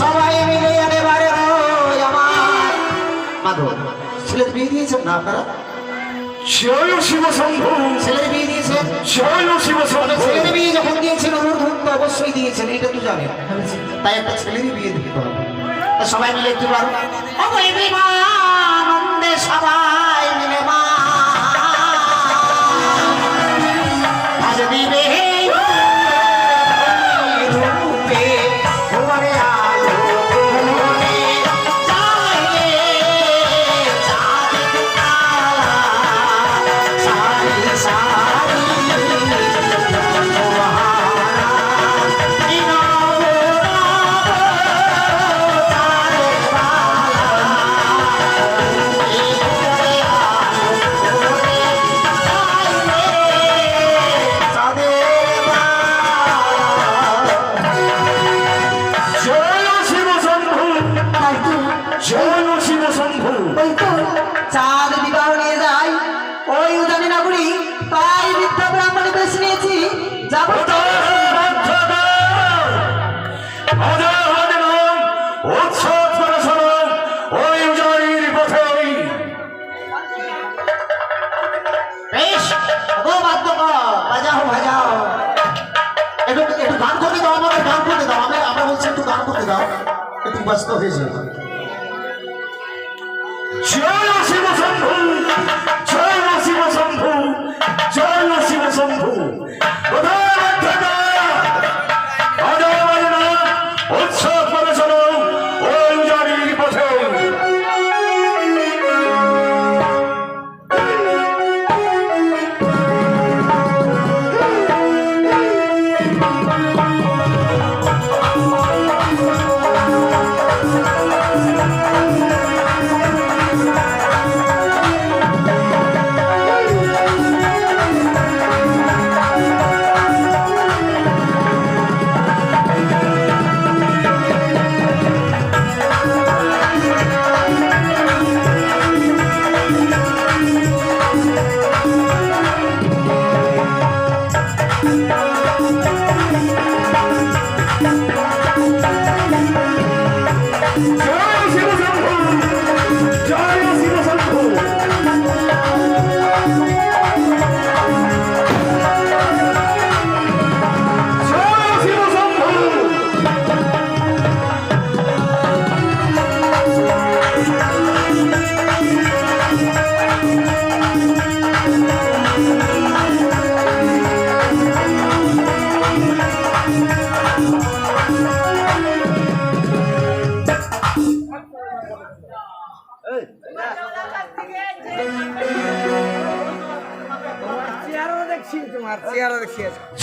সবাই মিলে এবারে আমার মাধব ছেলের বিয়ে দিয়েছেন না আপনারা? জয় শিব শম্ভু। ছেলের বিয়ে দিয়েছেন? জয় শিব শম্ভু। ছেলের বিয়ে যখন দিয়েছেন ওর ধূপ তো অবশ্যই দিয়েছেন, এটা তো জানেন। তাই একটা ছেলেরই বিয়ে দিতে হবে। তা সবাই মিলে একটু পারো আনন্দে সবাই মিলে মা আজ দিবে রূপে ভোরে আলো করে যায় চাঁদের তারা সারি সারি চাঁদ বিবাহ নিয়ে যায় ওই উদানি নাগরী, তাই মিথ্যা ব্রাহ্মণে বেশ নিয়েছি যাবো। বেশ গো বাদ্য বাজাও বাজাও, একটু একটু গান করতে দাও, আমার গান করতে দাও, আমরা বলছি একটু গান করতে দাও, একটু ব্যস্ত হয়ে যাবে। জয় শিব শম্ভু। জয় শিব শম্ভু। জয় শিব শম্ভু। উৎসব করে চলো ওই জানির পথে।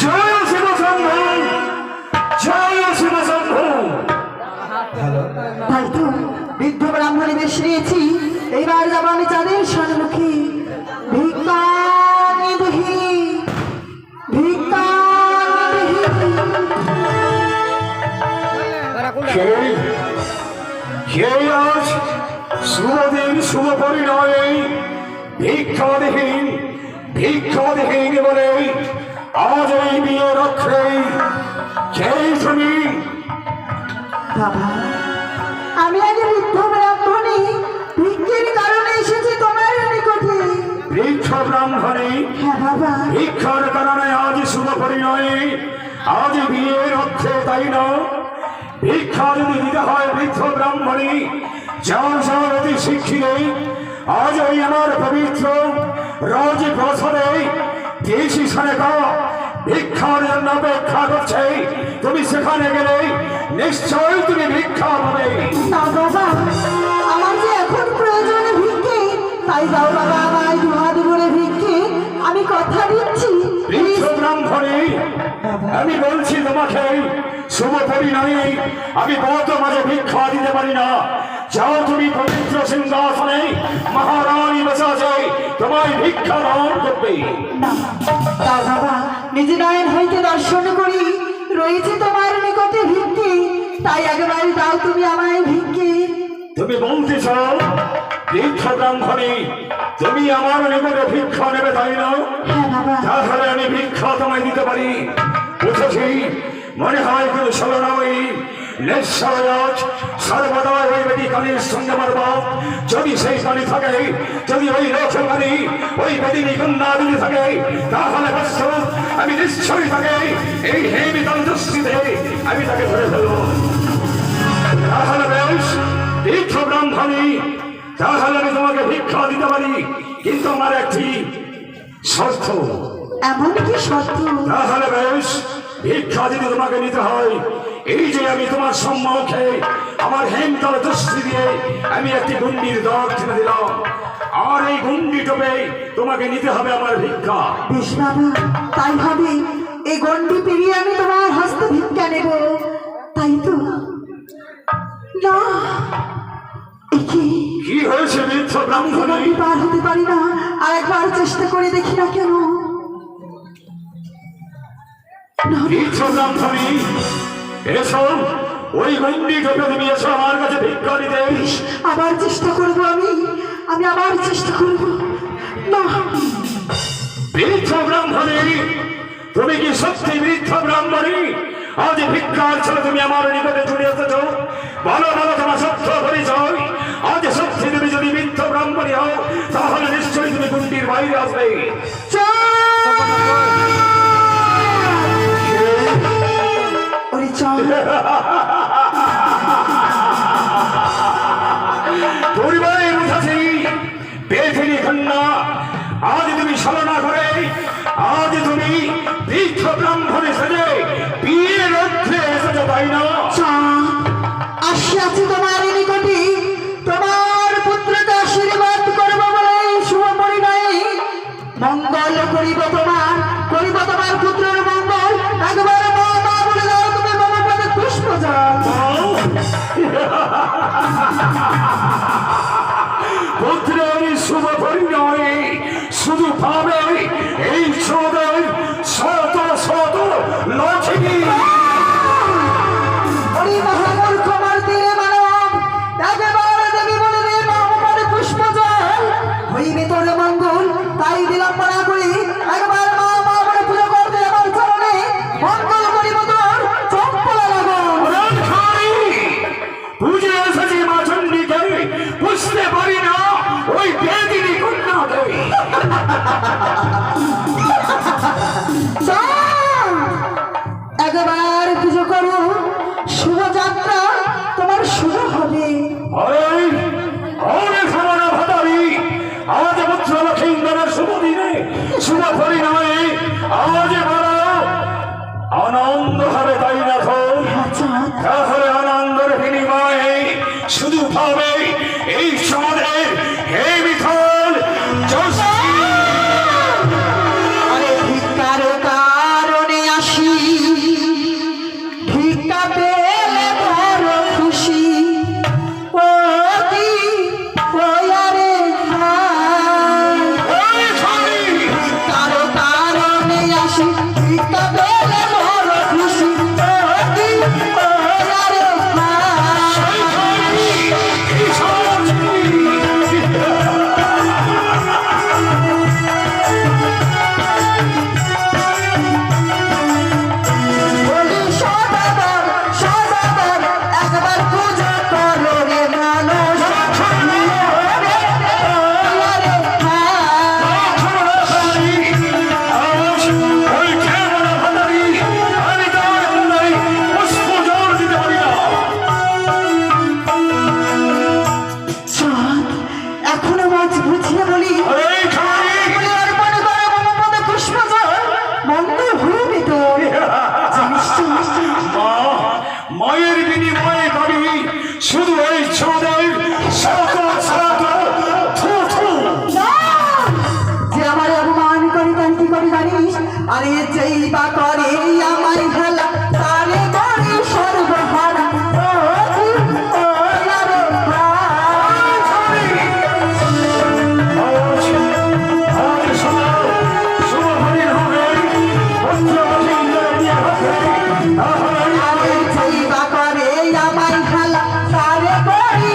জয় শিব শম্ভু। জয় শিব শম্ভু। তাই তো বৃদ্ধ ব্রাহ্মণে বেশ নিয়েছি, এইবার যাবো আমি চাঁদের সম্মুখী। ভিক্ষা নিধি ভিক্ষা আজ শুভদিন শুভ পরিণয়ে ভিক্ষাবিহীন ভিক্ষাবিহীন বলে আজ এই বিয়ে রক্ষে কে তুমি? বাবা, আমি আগে বৃদ্ধ ব্রাহ্মণী, ভিক্ষের কারণে এসেছি তোমার নিকটে। বৃদ্ধ ব্রাহ্মণী? হ্যাঁ বাবা। ভিক্ষার কারণে আজ শুভ পরিণয়ে আজ বিয়ে রক্ষে, তাই না? ভিক্ষা যদি দিতে হয় বৃদ্ধ ব্রাহ্মণী, যাও যাও অতি শিক্ষিত আজ ওই আমার পবিত্র রাজপ্রাসাদে দেশি সনেকা ভিক্ষার জন্য অপেক্ষা করছে। তুমি সেখানে গেলে নিশ্চয় তুমি ভিক্ষা পাবে। না বাবা, আমার যে এখন প্রয়োজনে ভিক্ষে, তাই যাও বাবা, আমায় দুহাত ভরে ভিক্ষে, আমি কথা দিচ্ছি। বৃদ্ধ ব্রাহ্মণী, আমি বলছি তোমাকে শুভ পরিণয়ে আমি বৌদ্ধ মাঝে ভিক্ষা দিতে পারি না। যাও তুমি পবিত্র সিংহাসনে মহারানী বসে আছে, তোমায় ভিক্ষা দান করবে। না তাও বাবা, নিজ নয়ন হইতে দর্শন করি রয়েছে তোমার নিকটে ভিক্ষে, তাই একবার দাও তুমি আমায় ভিক্ষে। তুমি বলতেছ বৃদ্ধ ব্রাহ্মণী তুমি আমার নিকটে ভিক্ষা নেবে, তাই না? হ্যাঁ বাবা। তাহলে আমি ভিক্ষা তোমায় দিতে পারি। বুঝেছি, মনে হয় কোনো ছলনা ওই নিশ্চয় আজ সর্বদা ওই বেটি কালীর সঙ্গে আমার বাপ যদি সেই কালী থাকে, যদি ওই রক্ষে কালী ওই বেদিনী কন্যা যদি থাকে, তাহলে প্রস্তুত আমি নিশ্চয়ই তাকে এই হেমিতাল দৃষ্টিতে আমি তাকে ধরে ফেলবো। তাহলে বেশ তীর্থ ব্রাহ্মণী, তাহলে আমি তোমাকে ভিক্ষা দিতে পারি, কিন্তু আমার একটি শর্ত। এমন কি সত্য? তাহলে বেশ ভিক্ষা যদি তোমাকে নিতে হয়, এই যে আমি তোমার সম্মুখে আমার হেমতল দৃষ্টি দিয়ে আমি একটি গুন্ডির দর ছেড়ে দিলাম, আর এই গুন্ডি টোপে তোমাকে নিতে হবে আমার ভিক্ষা। বেশ বাবা, তাই হবে। এই গন্ডি পেরিয়ে আমি তোমার হস্তে ভিক্ষা নেব, তাই তো? না, কি হয়েছে বৃদ্ধ ব্রাহ্মণী? আমি পার হতে পারি না, আর একবার চেষ্টা করে দেখি না কেন? না, বৃদ্ধ ব্রাহ্মণী, এসো, ওই গুন্ডি টোপে তুমি এসো আমার কাছে ভিক্ষা নিতে। আবার চেষ্টা করবো, আমি আবার চেষ্টা করব। না, বৃদ্ধ ব্রাহ্মণী, তুমি কি সত্যি বৃদ্ধ ব্রাহ্মণী? আজ ভিক্ষার ছেলে তুমি আমার নিকটে চলে এসেছ, বলো বলো তোমার সত্য পরিচয়। আজ সত্যি তুমি যদি বৃদ্ধ ব্রাহ্মণী হও, তাহলে নিশ্চয়ই তুমি গুন্ডির বাইরে আসবে। ওরে চল, পরিবারের উঠাছি বেধিনী কন্যা, আজ তুমি ছলনা করে, আজ তুমি বৃদ্ধ ব্রাহ্মণী সেজে বিয়ে লক্ষ্যে এসেছো, তাই না? আসিয়াছি তোমার নিকটে, তোমার পুত্রকে আশীর্বাদ করবো বলে শুভ পরিণয়ে মঙ্গল করিব তোমার পুত্রের মঙ্গল। একবার মা মা বলে দাও, তুমি মম পদে পুষ্প জল। পুত্রের শুভ পরিণয়ে শুধু পাবে এই ছোদের শত শত লক্ষ্মী। ওই মহামূর্খ মার্তিরে মানব, একবার দেবী বলে দে মম পদে পুষ্প জল, হইবে তোর মঙ্গল। তাই বিলম্বনা করি, একবার মা মা বলে পুজো করতে আমার চরণে মঙ্গল করিব তোর চম্পলা লাগন। পুজো এসেছি মা চণ্ডীকে, বুঝতে পারি না ওই বেদিনী কন্যাকে। একবার পুজো করো, শুভযাত্রা তোমার শুভ হবে। আজ পুত্র লক্ষ্মীন্দরের শুভ দিনে শুভ পরিণয়ে আজ বড় আনন্দ হবে, তাই না? তাহলে আনন্দের বিনিময়ে শুধু পাবে এই সমাজের হে মিথল আরে ভিক্ষার কারণে আসি, ভিক্ষা পেলে বড় খুশি। ওরে ভিক্ষার কারণে আসি, ভিক্ষা পেলে বড় খুশি। একবার পূজা করো রে মানুষ। এখনো মাছ বুঝিয়ে বলি, অর্পণ করে মম পদে পুষ্প জল, মঙ্গল হইবে তোর। মায়ের বিনিময়ে পাবি শুধু এই ছোদের যে আমার অপমান করে তার কি করে জানিস? আরে যেই বা করে আমার হেলা, তারে করে সর্বহারা। আরে যেই বা করে আমার হেলা, তারে করে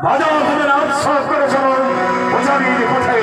বাজাও তুমি না উৎসব করে চলো পূজারীর পথে।